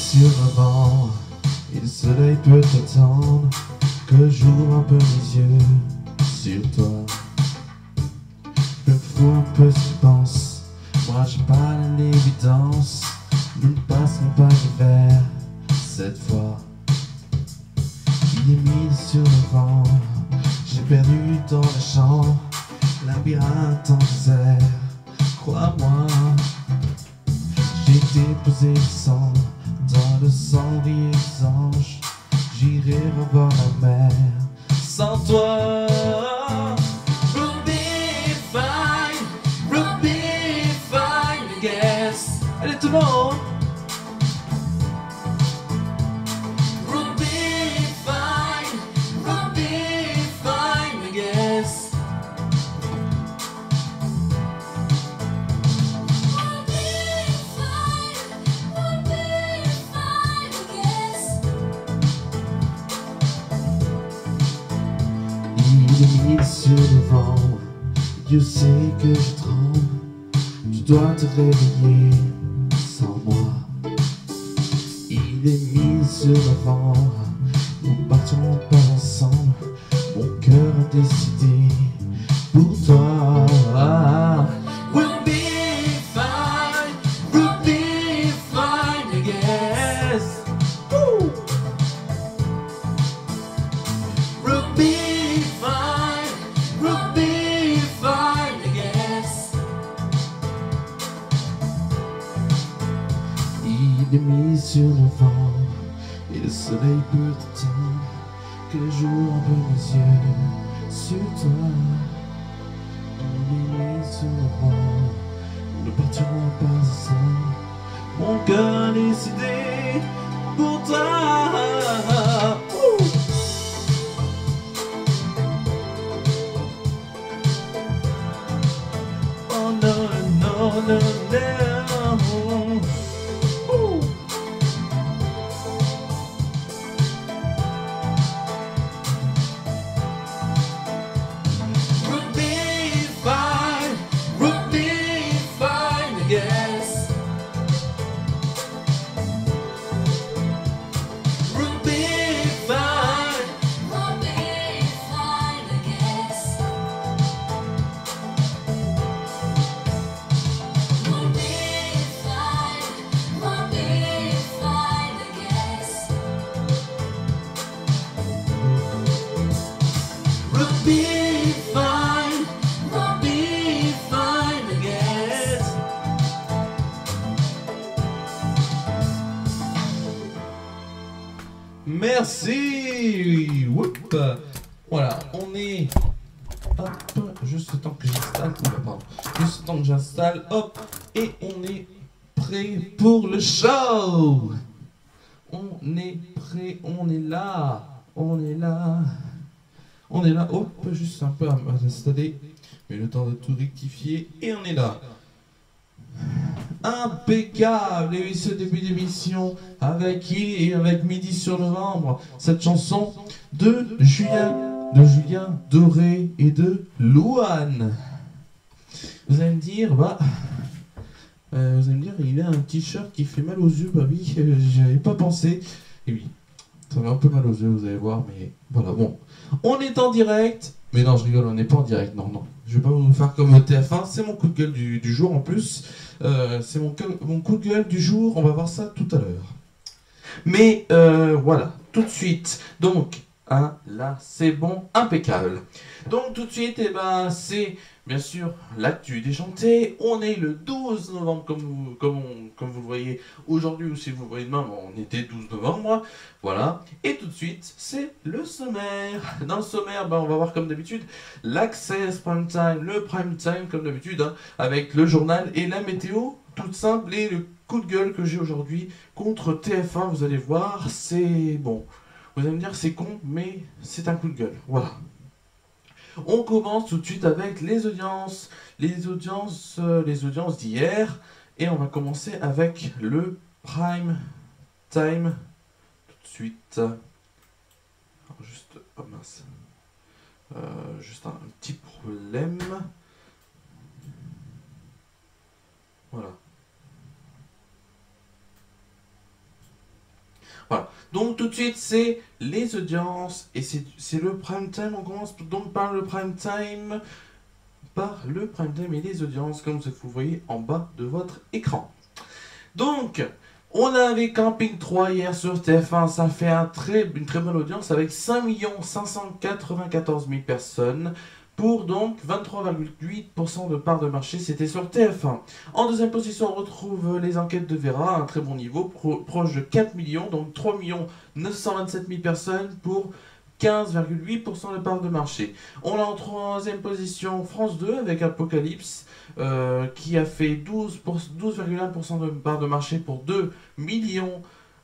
sur le vent et le soleil peut t'attendre que j'ouvre un peu mes yeux sur toi. Je me fous un peu ce qu'ils pensent, moi j'ai pas l'évidence. Nous ne passerons pas l'hiver cette fois. Il est mis sur le vent, j'ai perdu dans les champs, labyrinthe en désert, crois-moi. J'ai déposé le sang dans le cendrier des anges, j'irai revoir la mer sans toi. Ruby fine, I guess. Allez tout le monde. Ruby fine, I guess. Il est mis sur le vent, Dieu sait que je tremble. Tu dois te réveiller sans moi. Il est mis sur le vent, nous partons pas ensemble. Mon cœur a décidé pour toi. We'll be fine, I guess. Woo! We'll be fine, I guess. Il est mis sur le vent et le soleil peut t'attendre que j'ouvre un peu mes yeux sur toi. Il est mis sur le vent, nous ne partirons pas ensemble. Mon cœur a décidé pour toi. Oh no, no, no, no. Ooh. Ruby fine, I guess. Ruby fine, I guess. Ruby fine, I guess. Merci. Whoop. Voilà, on est. Hop, juste le temps que j'installe. Oula, pardon. Juste le temps que j'installe. Hop, et on est prêt pour le show. On est prêt, on est là. On est là. On est là, hop, juste un peu à m'installer, mais le temps de tout rectifier, et on est là. Impeccable, et oui, ce début d'émission, avec qui et avec Midi sur Novembre, cette chanson de Julien Doré et de Louane. Vous allez me dire, il a un t-shirt qui fait mal aux yeux, bah oui, j'y avais pas pensé, et oui. Ça fait un peu mal aux yeux, vous allez voir, mais voilà, bon. On est en direct, mais non, je rigole, on n'est pas en direct, non. Je vais pas vous faire comme TF1, c'est mon coup de gueule du jour en plus. C'est mon coup de gueule du jour, on va voir ça tout à l'heure. Mais voilà, tout de suite, donc, là, c'est bon, impeccable. Donc tout de suite, c'est bien sûr l'actu déjanté. On est le 12 novembre, comme vous le voyez aujourd'hui, ou si vous le voyez demain, on était 12 novembre, moi. Voilà. Et tout de suite, c'est le sommaire. Dans le sommaire, on va voir comme d'habitude l'Access Prime Time, le Prime Time comme d'habitude, avec le journal et la météo, toute simple, et le coup de gueule que j'ai aujourd'hui contre TF1, vous allez voir, c'est bon. Vous allez me dire c'est con, mais c'est un coup de gueule. Voilà. On commence tout de suite avec les audiences d'hier, et on va commencer avec le Prime Time tout de suite. Alors juste, oh mince, juste un petit problème. Voilà. Tout de suite, c'est les audiences et c'est le prime time. On commence donc par le prime time. Par le prime time et les audiences, comme vous voyez en bas de votre écran. Donc, on avait Camping 3 hier sur TF1, ça fait une très bonne audience avec 5 594 000 personnes pour donc 23,8% de part de marché, c'était sur TF1. En deuxième position, on retrouve les enquêtes de Vera, un très bon niveau, proche de 4 millions, donc 3 927 000 personnes pour 15,8% de part de marché. On a en troisième position France 2 avec Apocalypse qui a fait 12,1% de part de marché pour 2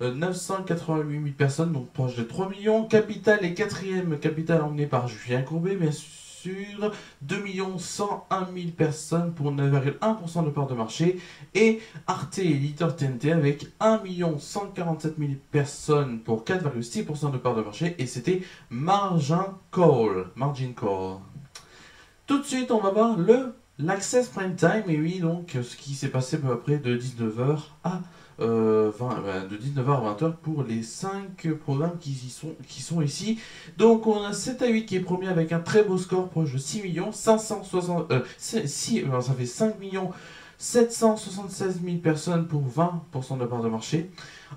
988 000 personnes, donc proche de 3 millions. Capital est quatrième, Capital emmené par Julien Courbet, bien sûr. 2 101 000 personnes pour 9,1% de part de marché. Et Arte et Leader TNT avec 1 147 000 personnes pour 4,6% de part de marché. Et c'était Margin Call. Tout de suite, on va voir l'Access Prime Time. Et oui, donc, ce qui s'est passé peu après de 19h à de 19h à 20h pour les 5 programmes qui sont ici. Donc on a 7 à 8 qui est premier avec un très beau score proche de 6 560 ça fait 5 776 000 personnes pour 20% de part de marché.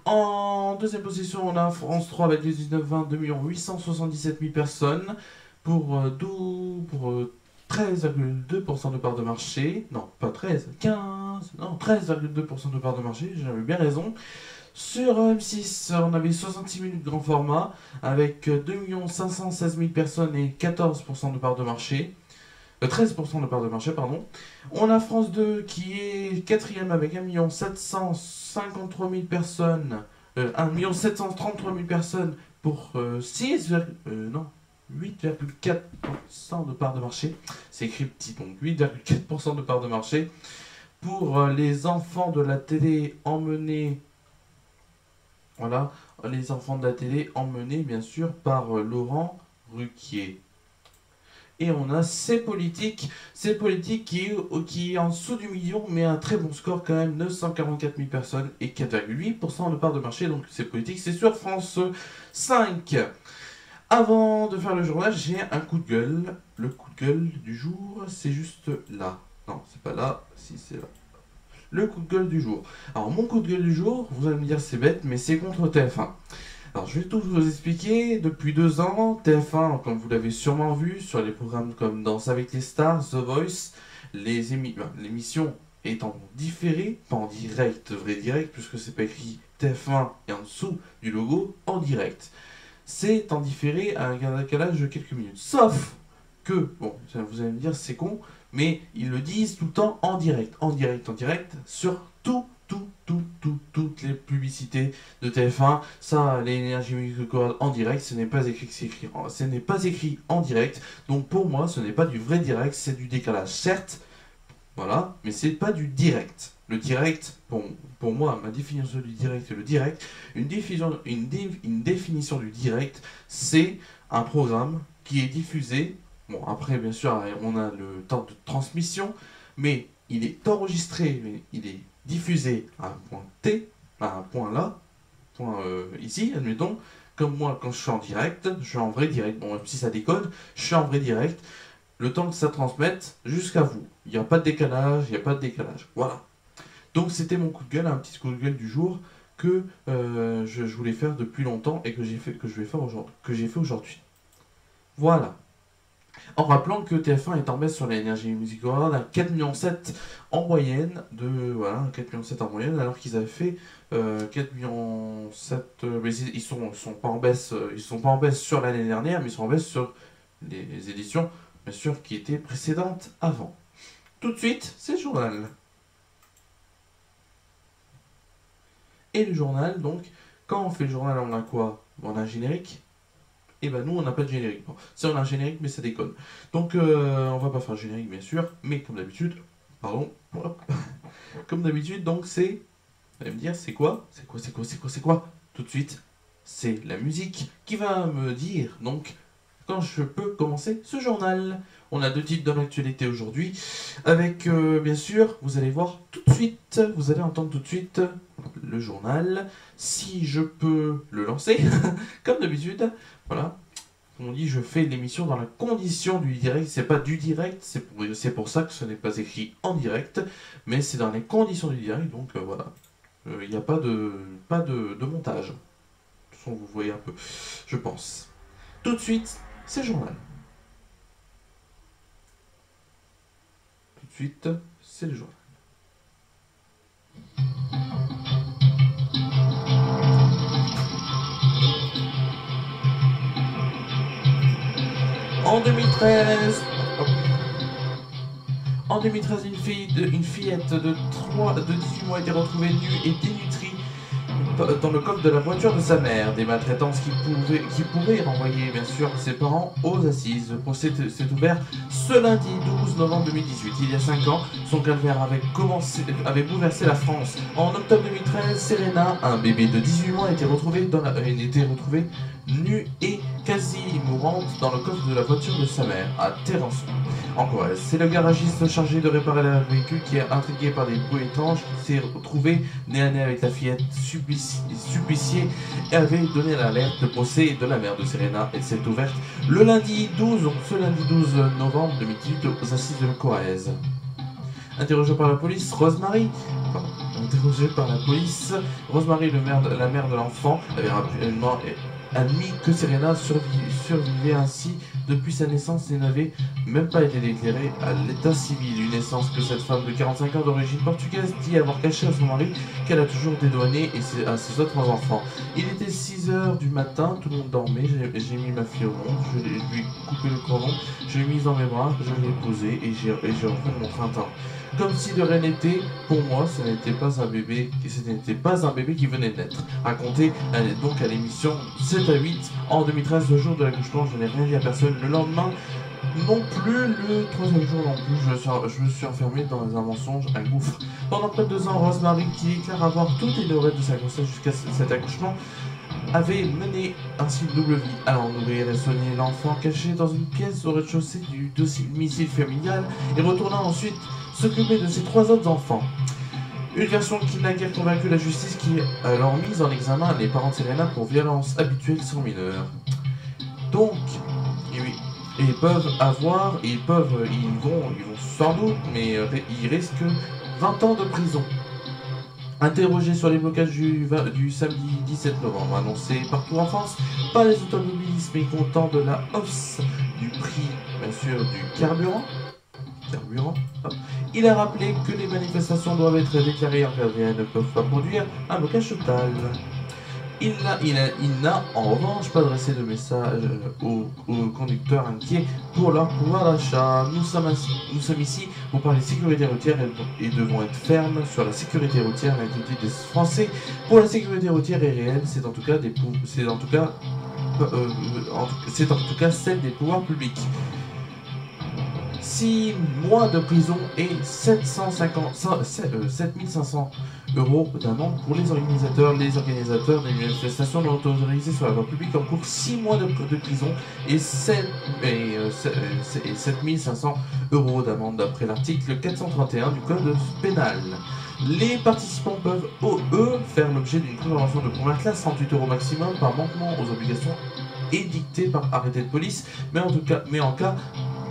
En deuxième position, on a France 3 avec les 19-20, 2 877 000 personnes pour 13,2% de part de marché. Non, pas 13, 15, non, 13,2% de part de marché, j'avais bien raison. Sur M6, on avait 66 minutes grand format avec 2 516 000 personnes et 14% de part de marché. 13% de part de marché, pardon. On a France 2 qui est quatrième avec 1 753 000 personnes. 1 733 000 personnes pour 8,4% de part de marché. C'est écrit petit, donc 8,4% de part de marché. Pour les enfants de la télé emmenés, voilà, les enfants de la télé emmenés bien sûr par Laurent Ruquier. Et on a C'est Politique qui est en dessous du million, mais un très bon score quand même, 944 000 personnes et 4,8% de part de marché. Donc C'est Politique, c'est sur France 5. Avant de faire le journal, j'ai un coup de gueule. Le coup de gueule du jour, c'est juste là. Non, c'est pas là, si c'est là. Le coup de gueule du jour. Alors mon coup de gueule du jour, vous allez me dire c'est bête, mais c'est contre TF1. Alors je vais tout vous expliquer. Depuis 2 ans, TF1, comme vous l'avez sûrement vu, sur les programmes comme Danse avec les stars, The Voice, l'émission est en différé, pas en direct, vrai direct, puisque c'est pas écrit TF1 et en dessous du logo, en direct. C'est en différé à un décalage de quelques minutes. Sauf que, bon, vous allez me dire c'est con, mais ils le disent tout le temps en direct, sur toutes les publicités de TF1. Ça, l'Energy Music Award en direct, ce n'est pas écrit en direct. Donc pour moi, ce n'est pas du vrai direct, c'est du décalage. Certes, voilà, mais c'est pas du direct. Le direct, pour moi, ma définition du direct et le direct, une définition du direct, c'est un programme qui est diffusé. Bon, après, bien sûr, on a le temps de transmission, mais il est enregistré, mais il est diffusé à un point T, à un point là, point ici, admettons. Comme moi, quand je suis en direct, je suis en vrai direct. Bon, même si ça décode, je suis en vrai direct. Le temps que ça transmette jusqu'à vous. Il n'y a pas de décalage, Voilà. Donc c'était mon coup de gueule, un petit coup de gueule du jour que je voulais faire depuis longtemps et que j'ai fait aujourd'hui. Voilà. En rappelant que TF1 est en baisse sur l'Energy Music Award à 4,7 millions en moyenne, voilà, 4,7 millions en moyenne, alors qu'ils avaient fait 4,7 millions, mais ils sont pas en baisse, ils sont pas en baisse sur l'année dernière, mais ils sont en baisse sur les éditions, bien sûr, qui étaient précédentes avant. Tout de suite, c'est le journal. Et le journal, donc, quand on fait le journal, on a quoi? On a un générique. Et ben nous on n'a pas de générique. Bon, ça on a un générique mais ça déconne. Donc on va pas faire un générique bien sûr, mais comme d'habitude, pardon, comme d'habitude donc c'est, vous allez me dire c'est quoi? Tout de suite, c'est la musique qui va me dire donc quand je peux commencer ce journal. On a 2 titres dans l'actualité aujourd'hui, avec bien sûr, vous allez voir tout de suite, vous allez entendre tout de suite le journal. Si je peux le lancer, comme d'habitude, voilà. On dit je fais l'émission dans la condition du direct, c'est pas du direct, c'est pour ça que ce n'est pas écrit en direct, mais c'est dans les conditions du direct, donc voilà. Il n'y a pas de montage. De toute façon, vous voyez un peu, je pense. Tout de suite, c'est le journal. Tout de suite, c'est le journal. En 2013, une fillette de 18 mois a été retrouvée nue et dénutrie dans le coffre de la voiture de sa mère. Des maltraitances qui pourraient renvoyer bien sûr ses parents aux assises. Le procès s'est ouvert ce lundi 12 novembre 2018. Il y a 5 ans, son calvaire avait bouleversé la France. En octobre 2013, Serena, un bébé de 18 mois, a été retrouvée nue et quasi mourante dans le coffre de la voiture de sa mère, à Terrançon, en Corrèze. C'est le garagiste chargé de réparer le véhicule qui est intrigué par des bruits étranges qui s'est retrouvé nez à nez avec la fillette suppliciée et avait donné l'alerte. Le procès de la mère de Serena s'est ouvert ce lundi 12 novembre 2018 aux assises de la Corrèze. Interrogée par la police, Rosemary, la mère de l'enfant, avait rapidement admis que Serena survivait ainsi depuis sa naissance et n'avait même pas été déclarée à l'état civil. Une naissance que cette femme de 45 ans d'origine portugaise dit avoir cachée à son mari, qu'elle a toujours dédouané et à ses autres enfants. Il était 6 h du matin, tout le monde dormait, j'ai mis ma fille au monde, je lui ai coupé le cordon, je l'ai mise dans mes bras, je l'ai posée et j'ai repris mon printemps. Comme si de rien n'était, pour moi, ce n'était pas un bébé qui venait de naître. Raconté donc à l'émission 7 à 8 en 2013, le jour de l'accouchement, je n'ai rien dit à personne. Le lendemain, non plus, le troisième jour non plus, je me suis enfermé dans un mensonge, un gouffre. Pendant près de 2 ans, Rosemary, qui déclare avoir tout ignoré de sa grossesse jusqu'à cet accouchement, avait mené ainsi une double vie, allant nourrir et soigner l'enfant caché dans une pièce au rez-de-chaussée du domicile familial et retournant ensuite s'occuper de ses 3 autres enfants. Une version qui n'a guère convaincu la justice qui a alors mis en examen les parents de Serena pour violence habituelle sur mineurs. Donc, ils vont sans doute, mais ils risquent 20 ans de prison. Interrogé sur les blocages du samedi 17 novembre, annoncés partout en France par les automobilistes mécontents de la hausse du prix, bien sûr, du carburant, il a rappelé que les manifestations doivent être déclarées encadrées et ne peuvent pas produire un blocage total. Il n'a en revanche pas adressé de message aux conducteurs inquiets pour leur pouvoir d'achat. Nous sommes ici pour parler de sécurité routière et devons être fermes sur la sécurité routière. L'inquiétude des Français pour la sécurité routière est réelle. C'est en tout cas celle des pouvoirs publics. 6 mois de prison et 7500 € d'amende pour les organisateurs. Les organisateurs des manifestations non autorisées sur la voie publique en cours 6 mois de prison et 7500 € d'amende d'après l'article 431 du Code pénal. Les participants peuvent, eux, faire l'objet d'une contravention de première classe, 38 € maximum par manquement aux obligations édictées par arrêté de police, mais en cas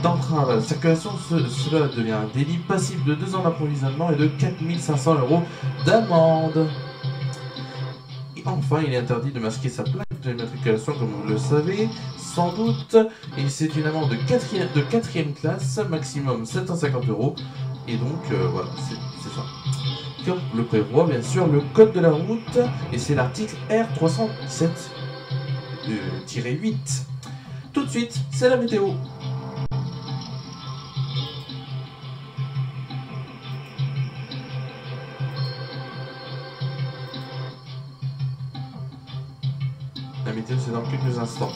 d'entrave à la circulation, cela devient un délit passible de 2 ans d'emprisonnement et de 4500 € d'amende. Enfin, il est interdit de masquer sa plaque d'immatriculation, comme vous le savez, sans doute, et c'est une amende de 4e classe, maximum 750 €, et donc voilà, c'est ça. Comme le prévoit bien sûr le code de la route, et c'est l'article R317-8. Tout de suite, c'est la météo. La météo, c'est dans quelques instants.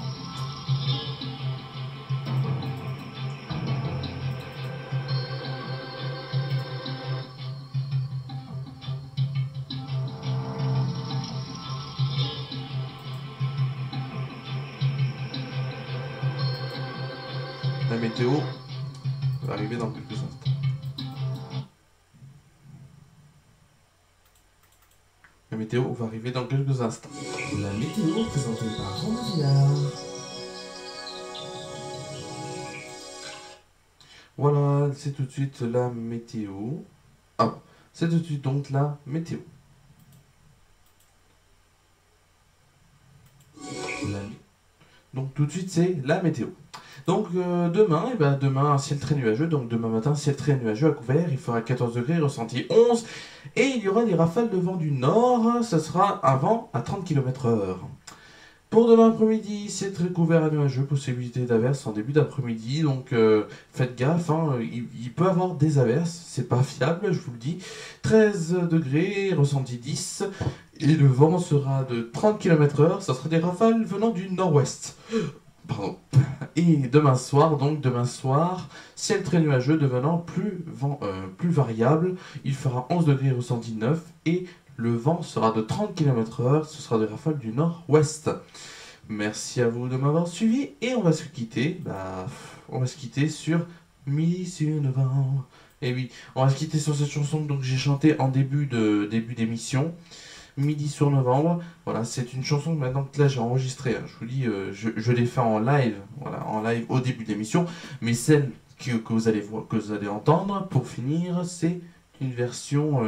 La météo va arriver dans quelques instants. La météo va arriver dans quelques instants. La météo présentée par Romain Villard. Voilà, c'est tout de suite la météo. Ah, c'est tout de suite donc la météo. Donc tout de suite c'est la météo. Donc demain, demain un ciel très nuageux, donc demain matin ciel très nuageux à couvert, il fera 14 degrés, ressenti 11, et il y aura des rafales de vent du nord, ce sera un vent à 30 km/h. Pour demain après-midi, c'est très couvert à nuageux, possibilité d'averses en début d'après-midi, donc faites gaffe, hein, il peut y avoir des averses, c'est pas fiable, je vous le dis. 13 degrés, ressenti 10, et le vent sera de 30 km/h, ça sera des rafales venant du nord-ouest. Pardon. Et demain soir, ciel très nuageux devenant plus variable, il fera 11 degrés, ressenti 9, et le vent sera de 30 km/h, ce sera des rafales du nord-ouest. Merci à vous de m'avoir suivi et on va se quitter. On va se quitter sur Midi sur Novembre. Et oui, on va se quitter sur cette chanson que j'ai chantée en début d'émission. Midi sur Novembre. Voilà, c'est une chanson que maintenant que là j'ai enregistrée. Hein, je vous dis, je l'ai fait en live, voilà, en live au début de l'émission. Mais celle que vous allez voir, que vous allez entendre pour finir, c'est une version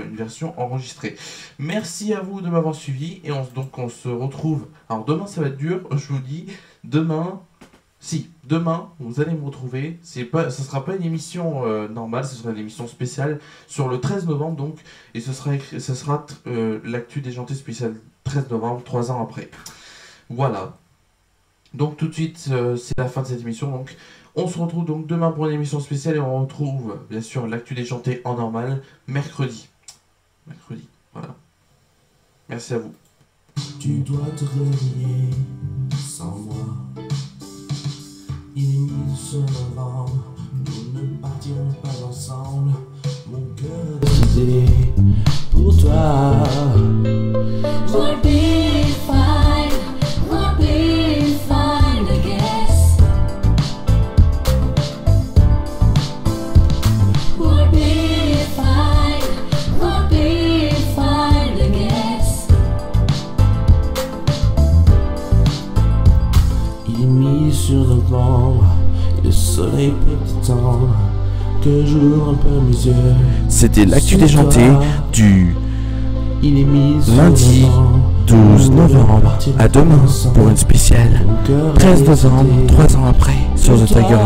enregistrée. Merci à vous de m'avoir suivi et on se retrouve. Alors demain ça va être dur, je vous dis. Demain vous allez me retrouver. Ça sera pas une émission normale, ce sera une émission spéciale sur le 13 novembre donc, et ce sera l'actu déjanté spécial 13 novembre, 3 ans après. Voilà. Donc tout de suite c'est la fin de cette émission donc. On se retrouve donc demain pour une émission spéciale et on retrouve bien sûr l'actu déjanté en normal mercredi. Voilà. Merci à vous. Tu dois te réveiller sans moi. Il est midi sur novembre, nous ne partirons pas ensemble. Mon cœur a décidé pour toi. We'll be fine, I guess. We'll be fine, I guess. Il est midi sur novembre, et le soleil peut attendre que j'ouvre un peu mes yeux. C'était l'actu déjanté du Il est midi sur lundi novembre, 12 novembre. À demain pour une spéciale 13 novembre, 3 ans après, sur The Tiger.